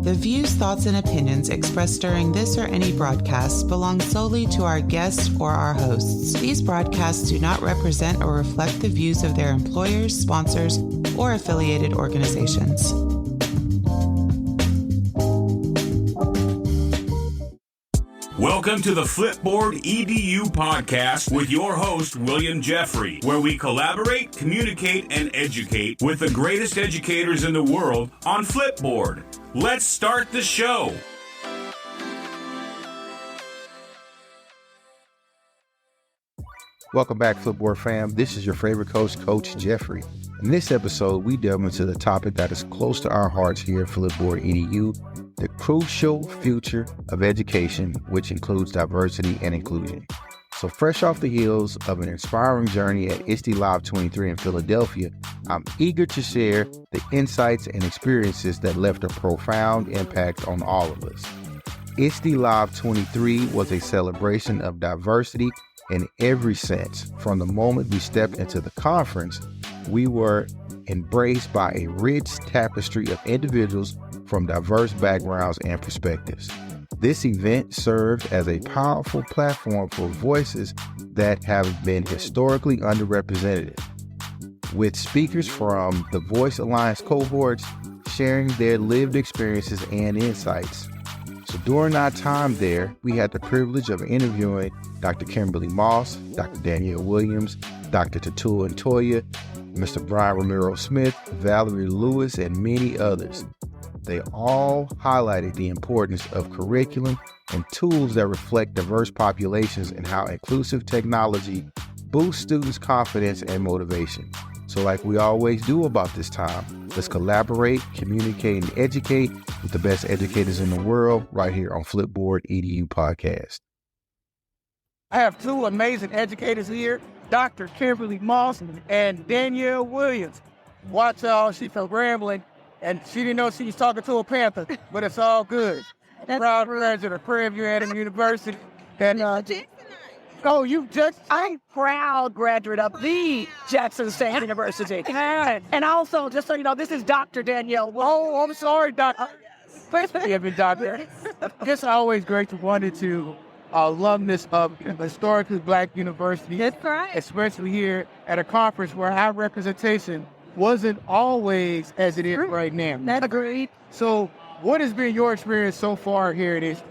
The views, thoughts, and opinions expressed during this or any broadcast belong solely to our guests or our hosts. These broadcasts do not represent or reflect the views of their employers, sponsors, or affiliated organizations. Welcome to the Flipboard EDU Podcast with your host, William Jeffery, where we collaborate, communicate, and educate with the greatest educators in the world on Flipboard. Let's start the show. Welcome back, Flipboard fam. This is your favorite coach, Coach Jeffery. In this episode, we delve into the topic that is close to our hearts here at Flipboard EDU, the crucial future of education, which includes diversity and inclusion. So fresh off the heels of an inspiring journey at ISTELive 23 in Philadelphia, I'm eager to share the insights and experiences that left a profound impact on all of us. ISTELive 23 was a celebration of diversity in every sense. From the moment we stepped into the conference, we were embraced by a rich tapestry of individuals from diverse backgrounds and perspectives. This event served as a powerful platform for voices that have been historically underrepresented, with speakers from the Voice Alliance cohorts sharing their lived experiences and insights. So during our time there, we had the privilege of interviewing Dr. Kimberly Moss, Dr. Danielle Williams, Dr. Tatua Ntoya, Mr. Brian Romero-Smith, Valerie Lewis, and many others. They all highlighted the importance of curriculum and tools that reflect diverse populations and how inclusive technology boosts students' confidence and motivation. So like we always do about this time, let's collaborate, communicate, and educate with the best educators in the world right here on Flipboard EDU Podcast. I have two amazing educators here, Dr. Kimberly Moss and Danielle Williams. Watch y'all, she's rambling, and she didn't know she was talking to a Panther, but it's all good. Proud graduate of Prairie View Adams University. And I'm proud graduate of the Jackson State University. And also, just so you know, this is Dr. Danielle. Oh, I'm sorry, Doctor. Please forgive me, Doctor. It's always great to run into alumnus of historically Black universities. That's right. Especially here at a conference where our representation wasn't always as it is right now. That's agreed. So what has been your experience so far here at ISTE?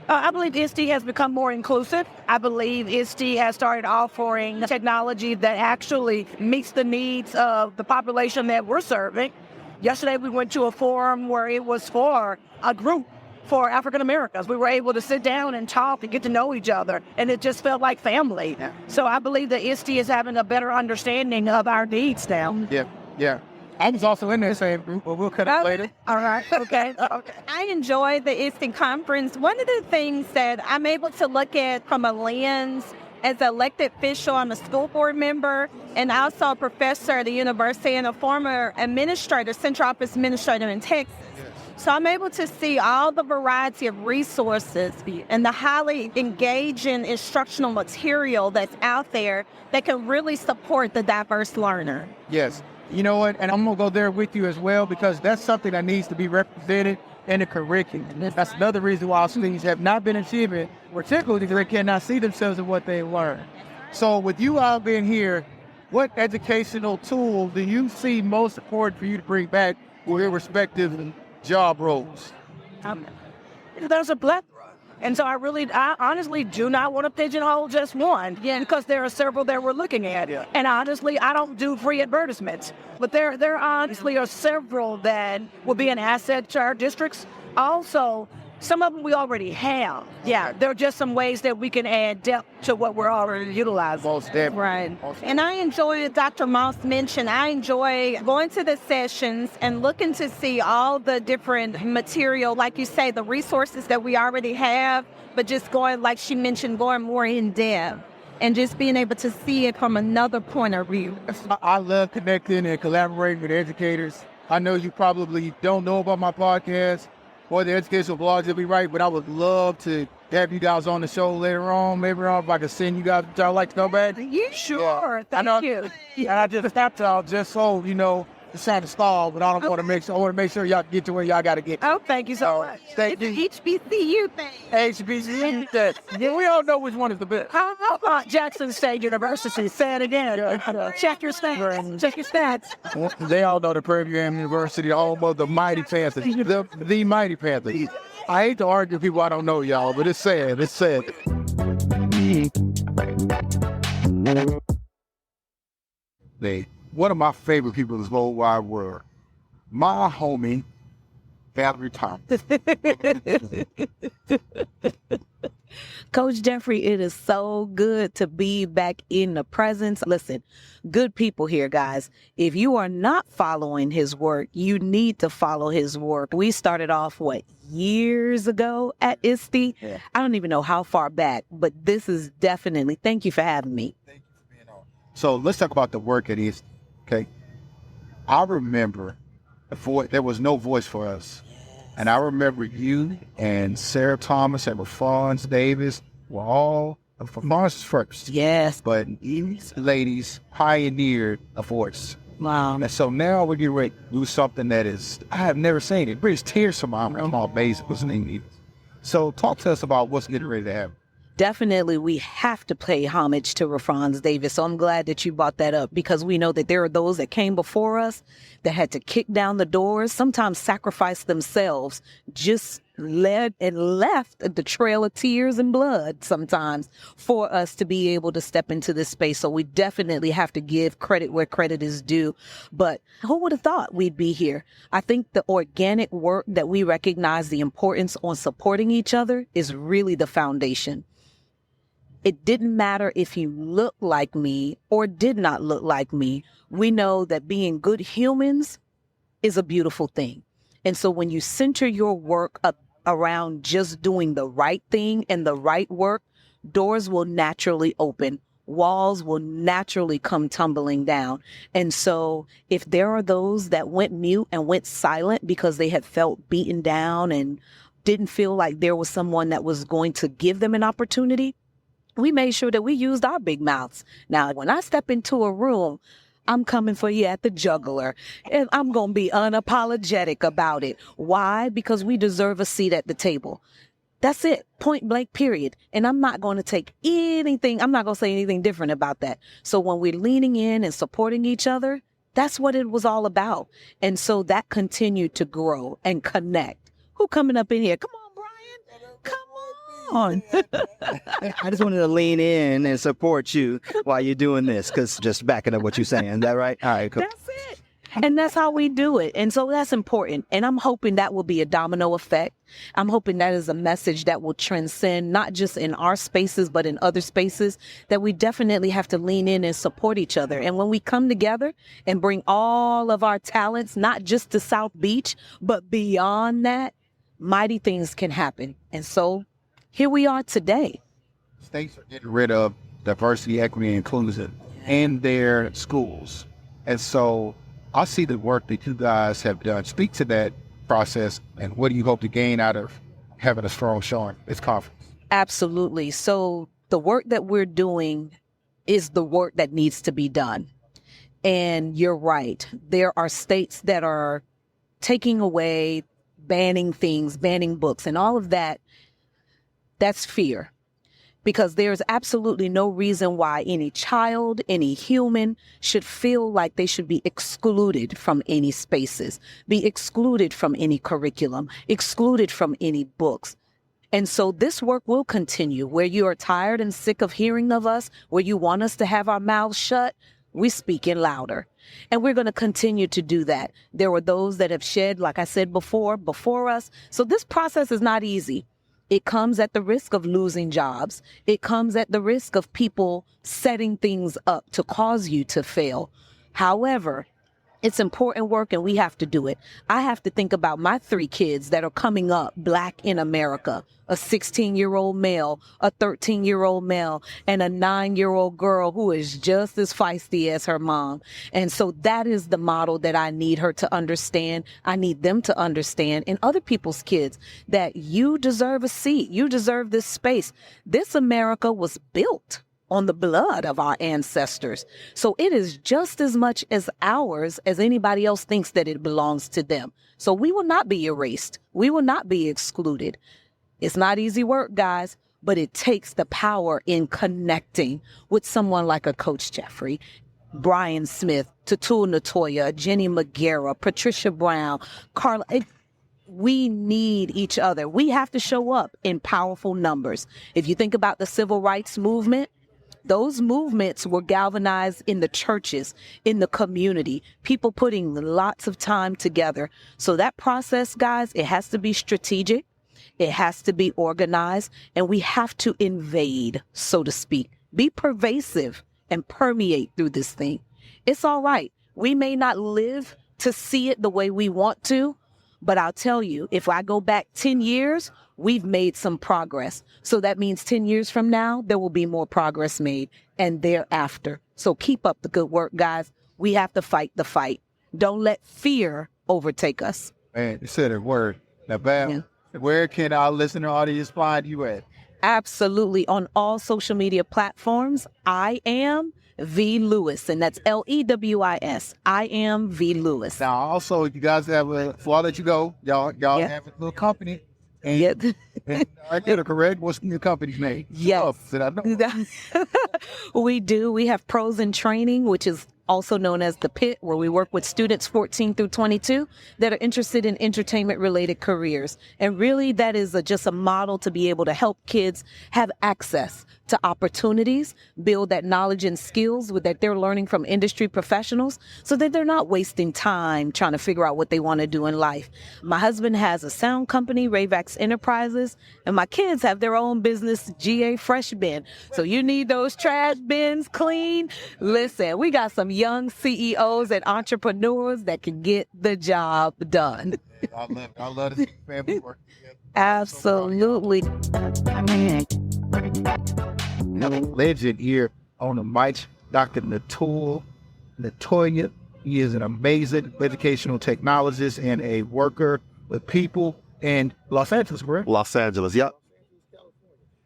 I believe ISTE has become more inclusive. I believe ISTE has started offering technology that actually meets the needs of the population that we're serving. Yesterday, we went to a forum where it was for a group for African Americans. We were able to sit down and talk and get to know each other, and it just felt like family. Yeah. So I believe that ISTE is having a better understanding of our needs now. Yeah. I was also in that same group, but we'll cut up later. All right, okay. I enjoy the ISTE conference. One of the things that I'm able to look at from a lens as an elected official, I'm a school board member and also a professor at the university and a former administrator, central office administrator in Texas. So I'm able to see all the variety of resources and the highly engaging instructional material that's out there that can really support the diverse learner. Yes. You know what? And I'm going to go there with you as well, because that's something that needs to be represented in the curriculum. That's another reason why students have not been achieving, particularly because they cannot see themselves in what they learn. So with you all being here, what educational tool do you see most important for you to bring back with your respective job roles? There's a plethora. And so I honestly do not want to pigeonhole just one, because there are several that we're looking at. Yeah. And honestly, I don't do free advertisements, but there honestly are several that will be an asset to our districts. Also, some of them we already have. Yeah, there are just some ways that we can add depth to what we're already utilizing. Most definitely. Right. And I enjoy, Dr. Moss mentioned, I enjoy going to the sessions and looking to see all the different material, like you say, the resources that we already have, but just going, like she mentioned, going more in depth and just being able to see it from another point of view. I love connecting and collaborating with educators. I know you probably don't know about my podcast or the educational blogs that we write, but I would love to have you guys on the show later on. Maybe if I could send you guys, would y'all like to come back? Yeah, sure. Yeah. Thank you. And I just tapped y'all just so, you know, to set a stall, but I don't want to make sure. I want to make sure y'all get to where y'all got to get. Oh, thank you so much. Thank It's you. HBCU thing. HBCU. Yeah, we all know which one is the best. How about Jackson State University? Say it again. Check your stats. Check your stats. They all know the Prairie View University, home of the Mighty Panthers, the Mighty Panthers. I hate to argue with people I don't know, y'all, but it's sad. It's sad. One of my favorite people in this whole wide world, my homie, Valerie Thomas. Coach Jeffery, it is so good to be back in the presence. Listen, good people here, guys. If you are not following his work, you need to follow his work. We started off, years ago at ISTE? Yeah. I don't even know how far back, but this is definitely, thank you for having me. Thank you for being on. So let's talk about the work at ISTE, okay? I remember there was no voice for us. And I remember you and Sarah Thomas and Rafonz Davis were all Rafonz first. Yes. But these ladies pioneered a voice. Wow. And so now we're getting ready to do something that I have never seen. It brings tears to my eyes. Small bass listening. So talk to us about what's getting ready to happen. Definitely, we have to pay homage to Rafonz Davis. So I'm glad that you brought that up, because we know that there are those that came before us that had to kick down the doors, sometimes sacrifice themselves, just led and left the trail of tears and blood sometimes for us to be able to step into this space. So we definitely have to give credit where credit is due. But who would have thought we'd be here? I think the organic work that we recognize the importance on supporting each other is really the foundation. It didn't matter if you looked like me or did not look like me. We know that being good humans is a beautiful thing. And so when you center your work around just doing the right thing and the right work, doors will naturally open. Walls will naturally come tumbling down. And so if there are those that went mute and went silent because they had felt beaten down and didn't feel like there was someone that was going to give them an opportunity, we made sure that we used our big mouths. Now, when I step into a room, I'm coming for you at the jugular, and I'm going to be unapologetic about it. Why? Because we deserve a seat at the table. That's it. Point blank, period. And I'm not going to take anything. I'm not going to say anything different about that. So when we're leaning in and supporting each other, that's what it was all about. And so that continued to grow and connect. Who coming up in here? Come on, Brian. Come on. I just wanted to lean in and support you while you're doing this, because just backing up what you're saying. Is that right? All right, cool. That's it. And that's how we do it. And so that's important. And I'm hoping that will be a domino effect. I'm hoping that is a message that will transcend not just in our spaces, but in other spaces, that we definitely have to lean in and support each other. And when we come together and bring all of our talents, not just to South Beach, but beyond that, mighty things can happen. And so here we are today. States are getting rid of diversity, equity, and inclusion in their schools. And so I see the work that you guys have done. Speak to that process, and what do you hope to gain out of having a strong showing this conference? Absolutely. So the work that we're doing is the work that needs to be done. And you're right. There are states that are taking away, banning things, banning books, and all of that. That's fear, because there's absolutely no reason why any child, any human should feel like they should be excluded from any spaces, be excluded from any curriculum, excluded from any books. And so this work will continue. Where you are tired and sick of hearing of us, where you want us to have our mouths shut, we speak in louder. And we're going to continue to do that. There were those that have shed, like I said before us. So this process is not easy. It comes at the risk of losing jobs. It comes at the risk of people setting things up to cause you to fail. However, it's important work, and we have to do it. I have to think about my 3 kids that are coming up Black in America, a 16-year-old male, a 13-year-old male, and a 9-year-old girl who is just as feisty as her mom. And so that is the model that I need her to understand. I need them to understand, and other people's kids, that you deserve a seat. You deserve this space. This America was built on the blood of our ancestors. So it is just as much as ours as anybody else thinks that it belongs to them. So we will not be erased. We will not be excluded. It's not easy work, guys, but it takes the power in connecting with someone like a Coach Jeffery, Brian Smith, Tatul Natoya, Jenny McGarrah, Patricia Brown, Carla. We need each other. We have to show up in powerful numbers. If you think about the civil rights movement, those movements were galvanized in the churches, in the community, people putting lots of time together. So that process, guys, it has to be strategic. It has to be organized, and we have to invade, so to speak, be pervasive and permeate through this thing. It's all right. We may not live to see it the way we want to, but I'll tell you, if I go back 10 years, we've made some progress. So that means 10 years from now, there will be more progress made and thereafter. So keep up the good work, guys. We have to fight the fight. Don't let fear overtake us. Man, you said a word. Now, Bam, where can our listener audience find you at? Absolutely. On all social media platforms, I am V. Lewis, and that's Lewis. I am V. Lewis. Now, also, you guys have, before I let you go, y'all have a little company. And, and I get it correct. What's your company's name? Yes. Did I know? We do. We have Pros in Training, which is also known as the PIT, where we work with students 14 through 22 that are interested in entertainment-related careers. And really, that is just a model to be able to help kids have access to opportunities, build that knowledge and skills that they're learning from industry professionals so that they're not wasting time trying to figure out what they want to do in life. My husband has a sound company, Rayvax Enterprises, and my kids have their own business, GA Fresh Bin. So you need those trash bins clean. Listen, we got some young CEOs and entrepreneurs that can get the job done. I love to see family work together. Absolutely. Legend here on the mic, Dr. Natoya. He is an amazing educational technologist and a worker with people in Los Angeles, correct? Los Angeles, yep.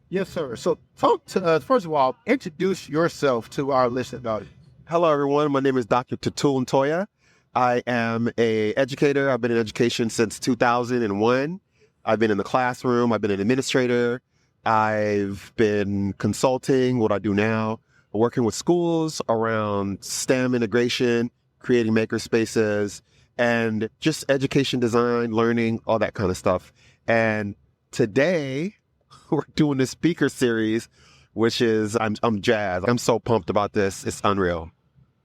Yes, sir. So talk to us, first of all, introduce yourself to our listening audience. Hello, everyone. My name is Dr. Tatul Natoya. I am an educator. I've been in education since 2001. I've been in the classroom. I've been an administrator. I've been consulting, what I do now, working with schools around STEM integration, creating maker spaces, and just education design, learning, all that kind of stuff. And today, we're doing this speaker series, which is, I'm jazzed. I'm so pumped about this. It's unreal.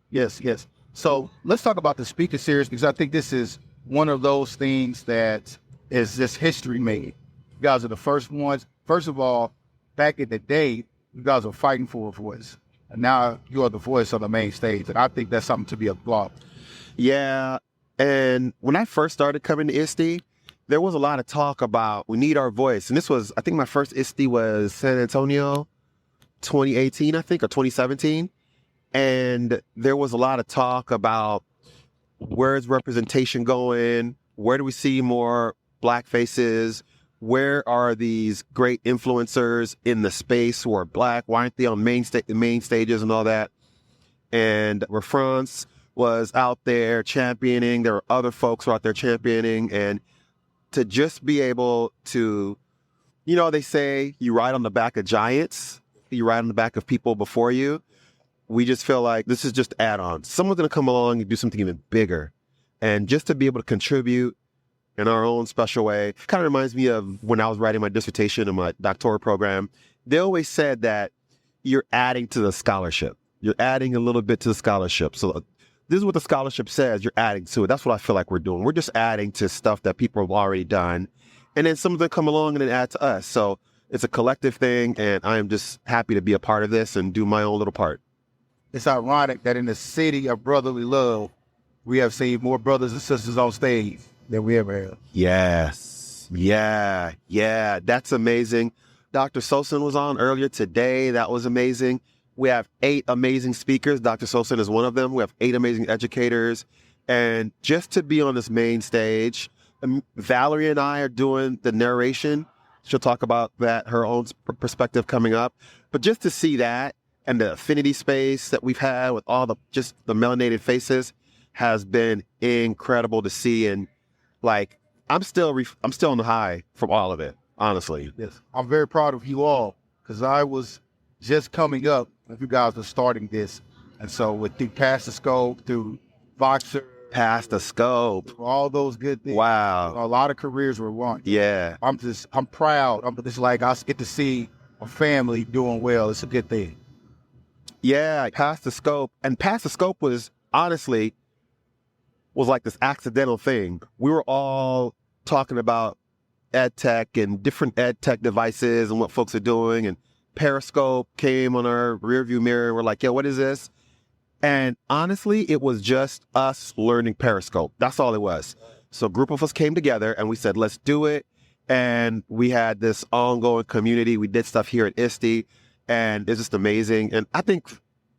Yes. So let's talk about the speaker series, because I think this is one of those things that is just history made. You guys are the first ones. First of all, back in the day, you guys were fighting for a voice. And now you are the voice on the main stage. And I think that's something to be applauded. Yeah. And when I first started coming to ISTE, there was a lot of talk about we need our voice. And this was, I think my first ISTE was San Antonio, 2018, I think, or 2017. And there was a lot of talk about where's representation going? Where do we see more Black faces? Where are these great influencers in the space who are Black? Why aren't they on main stages and all that? And Refrance was out there championing. There were other folks who were out there championing. And to just be able to, they say you ride on the back of giants. You ride on the back of people before you. We just feel like this is just add-on. Someone's going to come along and do something even bigger. And just to be able to contribute in our own special way, kind of reminds me of when I was writing my dissertation in my doctoral program. They always said that you're adding to the scholarship. You're adding a little bit to the scholarship. So this is what the scholarship says. You're adding to it. That's what I feel like we're doing. We're just adding to stuff that people have already done. And then some of them come along and then add to us. So it's a collective thing. And I am just happy to be a part of this and do my own little part. It's ironic that in the city of brotherly love, we have seen more brothers and sisters on stage than we ever have. Yes. Yeah. That's amazing. Dr. Sosin was on earlier today. That was amazing. We have 8 amazing speakers. Dr. Sosin is one of them. We have 8 amazing educators. And just to be on this main stage, Valerie and I are doing the narration. She'll talk about that, her own perspective coming up. But just to see that and the affinity space that we've had with all the melanated faces has been incredible to see. And like, I'm still on the high from all of it, honestly. Yes, I'm very proud of you all because I was just coming up when you guys were starting this. And so with the Pass the Scope, through Voxer, Pass the Scope, all those good things. Wow. A lot of careers were won. Yeah. I'm proud. I'm just like, I get to see a family doing well. It's a good thing. Yeah, Pass the Scope. And Pass the Scope was honestly like this accidental thing. We were all talking about ed tech and different ed tech devices and what folks are doing. And Periscope came on our rearview mirror. We're like, yo, what is this? And honestly, it was just us learning Periscope. That's all it was. So a group of us came together and we said, let's do it. And we had this ongoing community. We did stuff here at ISTE, and it's just amazing. And I think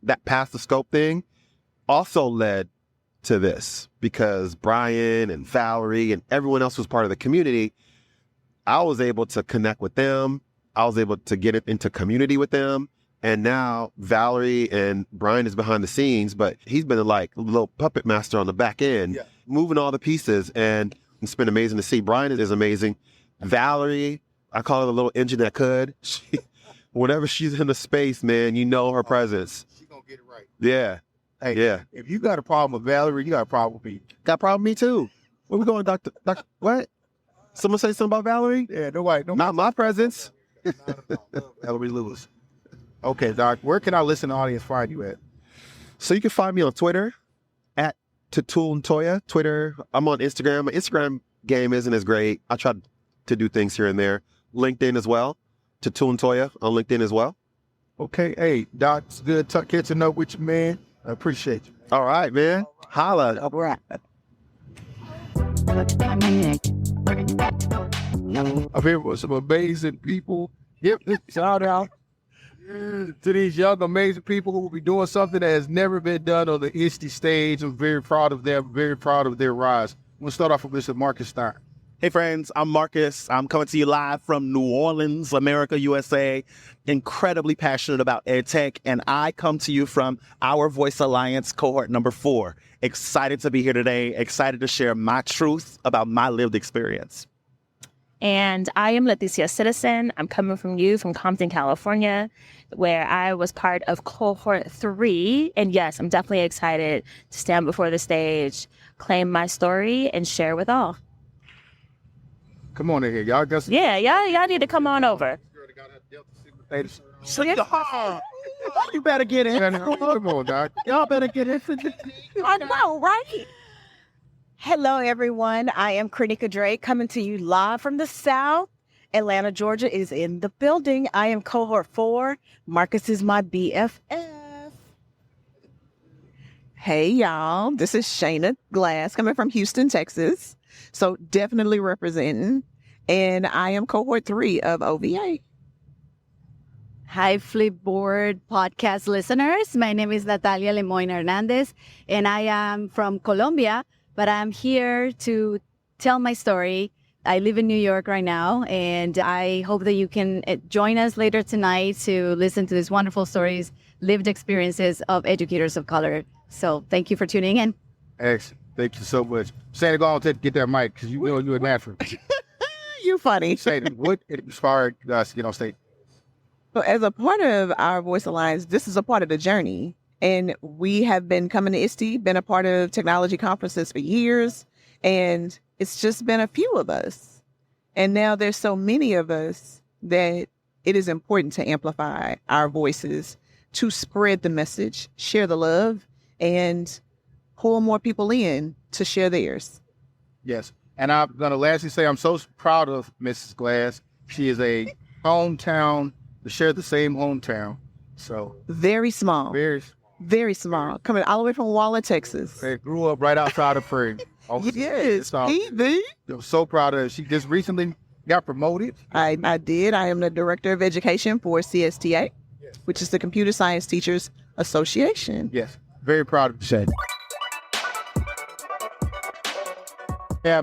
that Pass the Scope thing also led to this, because Brian and Valerie and everyone else was part of the community. I was able to connect with them. I was able to get into community with them. And now Valerie and Brian is behind the scenes, but he's been like a little puppet master on the back end, moving all the pieces. And it's been amazing to see. Brian is amazing. Valerie, I call her the little engine that could. Whenever she's in the space, man, you know her presence. She's going to get it right. Yeah. Hey, yeah. If you got a problem with Valerie, you got a problem with me. Got a problem with me too. Where we going, Doctor? What? Someone say something about Valerie? Yeah, nobody. Not my presence. Valerie Lewis. Okay, Doc, where can our listening audience find you at? So you can find me on Twitter at Tatul Ntoya. Twitter. I'm on Instagram. My Instagram game isn't as great. I try to do things here and there. LinkedIn as well. Tatul Ntoya on LinkedIn as well. Okay. Hey, Doc, it's good catching up with you, man. I appreciate you. All right, man. Holla. All right. I'm here with some amazing people. Yep, shout out to these young, amazing people who will be doing something that has never been done on the ISTE stage. I'm very proud of them, very proud of their rise. We'll start off with Mr. Marcus Stein. Hey friends, I'm Marcus. I'm coming to you live from New Orleans, America, USA. Incredibly passionate about ed tech, and I come to you from Our Voice Alliance cohort number 4. Excited to be here today, excited to share my truth about my lived experience. And I am Leticia Citizen. I'm coming from Compton, California, where I was part of cohort 3. And yes, I'm definitely excited to stand before the stage, claim my story, and share with all. Come on in here, y'all. Y'all need to come on over. So you better get in. Come on, Doc. Y'all better get in. I know, right? Hello, everyone. I am Krenika Drake coming to you live from the South. Atlanta, Georgia is in the building. I am cohort 4. Marcus is my BFF. Hey, y'all. This is Shayna Glass coming from Houston, Texas. So definitely representing. And I am cohort 3 of OVA. Hi, Flipboard Podcast listeners. My name is Natalia Lemoyne Hernandez, and I am from Colombia, but I'm here to tell my story. I live in New York right now, and I hope that you can join us later tonight to listen to these wonderful stories, lived experiences of educators of color. So thank you for tuning in. Excellent. Thank you so much. Sandy, go on, get that mic, because you know you're a natural. You funny. Sandy, what inspired us to get on stage? So as a part of Our Voice Alliance, this is a part of the journey. And we have been coming to ISTE, been a part of technology conferences for years. And it's just been a few of us. And now there's so many of us that it is important to amplify our voices, to spread the message, share the love, and pull more people in to share theirs. Yes. And I'm going to lastly say I'm so proud of Mrs. Glass. She is a hometown, we share the same hometown. So very small. Very small. Coming all the way from Waller, Texas. They grew up right outside of Prairie. Yes, I'm so proud of her. She just recently got promoted. I did. I am the Director of Education for CSTA, which is the Computer Science Teachers Association. Yes. Very proud of you. Yeah,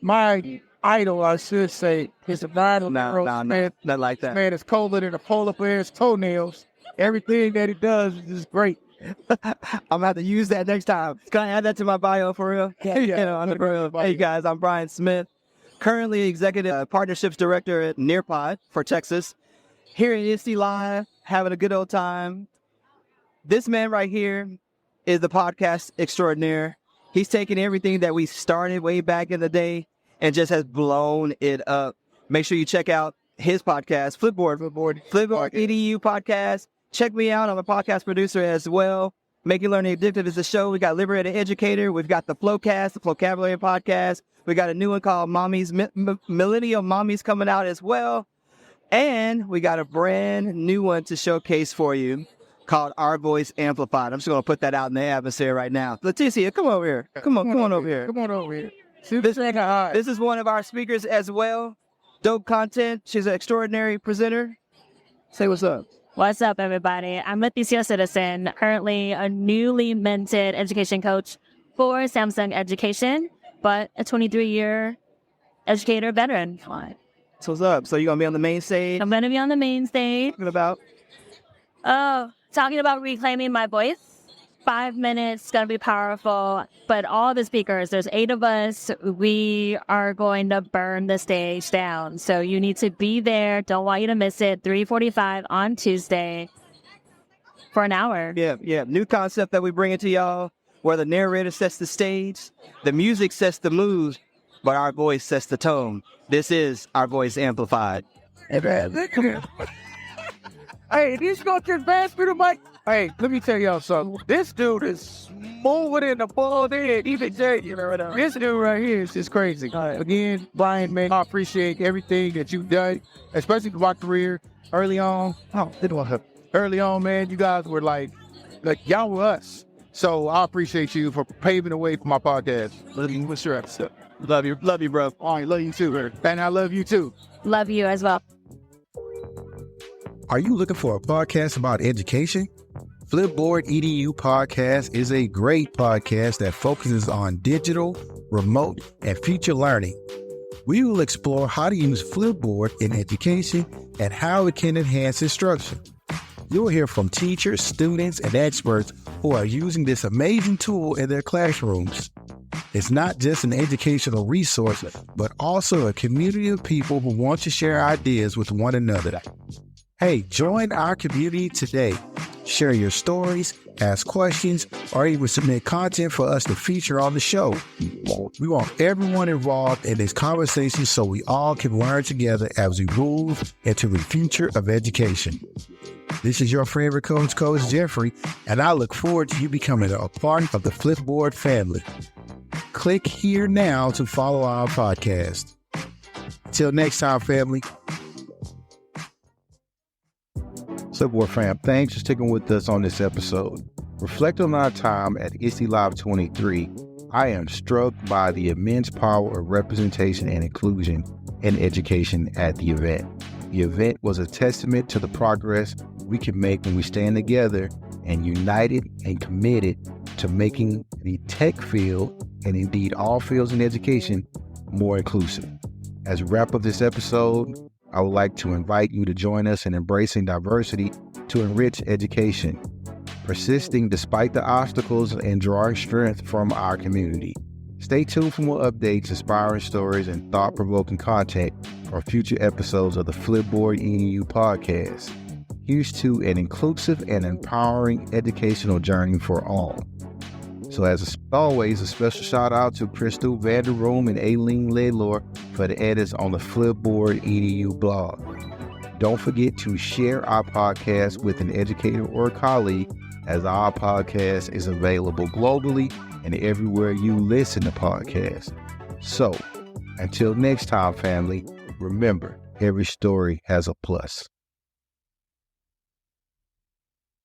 my idol, I should say, is a man. No, not like that. Man is colder than a polar bear's toenails. everything that he does is just great. I'm gonna have to use that next time. Can I add that to my bio for real? Hey guys, I'm Brian Smith, currently Executive Partnerships Director at Nearpod for Texas. Here at ISTELive, having a good old time. This man right here is the podcast extraordinaire. He's taken everything that we started way back in the day and just has blown it up. Make sure you check out his podcast, Flipboard EDU Podcast. Check me out. I'm a podcast producer as well. Making Learning Addictive is the show. We got Liberated Educator. We've got the Flowcast, the Vocabulary Podcast. We got a new one called Millennial Mommies coming out as well. And we got a brand new one to showcase for you called Our Voice Amplified. I'm just going to put that out in the atmosphere right now. Leticia, come over here. Come on over here. Come on over here. This is one of our speakers as well. Dope content. She's an extraordinary presenter. Say what's up. What's up, everybody? I'm Leticia Citizen, currently a newly minted education coach for Samsung Education, but a 23-year educator veteran. So what's up? So you're going to be on the main stage? I'm going to be on the main stage. Talking about reclaiming my voice. 5 minutes, going to be powerful. But all the speakers, there's 8 of us. We are going to burn the stage down. So you need to be there. Don't want you to miss it. 3:45 on Tuesday for an hour. Yeah. New concept that we bring it to y'all, where the narrator sets the stage, the music sets the mood, but our voice sets the tone. This is Our Voice Amplified. Hey, this go to advance through the mic. Hey, let me tell y'all something. This dude is moving in the ball there. Even this dude right here is just crazy. Again, Brian, man, I appreciate everything that you've done, especially for my career early on. Early on, man, you guys were like y'all were us. So I appreciate you for paving the way for my podcast. What's your episode? Love you, bro. All right, love you too, man. And I love you too. Love you as well. Are you looking for a podcast about education? Flipboard EDU Podcast is a great podcast that focuses on digital, remote, and future learning. We will explore how to use Flipboard in education and how it can enhance instruction. You'll hear from teachers, students, and experts who are using this amazing tool in their classrooms. It's not just an educational resource, but also a community of people who want to share ideas with one another. Hey, join our community today. Share your stories, ask questions, or even submit content for us to feature on the show. We want everyone involved in this conversation so we all can learn together as we move into the future of education. This is your favorite coach, Coach Jeffery, and I look forward to you becoming a part of the Flipboard family. Click here now to follow our podcast. Until next time, family. Flipboard fam, thanks for sticking with us on this episode. Reflect on our time at ISTELive 23. I am struck by the immense power of representation and inclusion in education at the event. The event was a testament to the progress we can make when we stand together and united and committed to making the tech field, and indeed all fields in education, more inclusive. As we wrap up this episode, I would like to invite you to join us in embracing diversity to enrich education, persisting despite the obstacles and drawing strength from our community. Stay tuned for more updates, inspiring stories, and thought-provoking content for future episodes of the Flipboard EDU Podcast. Here's to an inclusive and empowering educational journey for all. So as always, a special shout out to Crystal Vanderroom and Aileen Laylor for the edits on the Flipboard EDU blog. Don't forget to share our podcast with an educator or colleague, as our podcast is available globally and everywhere you listen to podcasts. So until next time, family, remember, every story has a plus.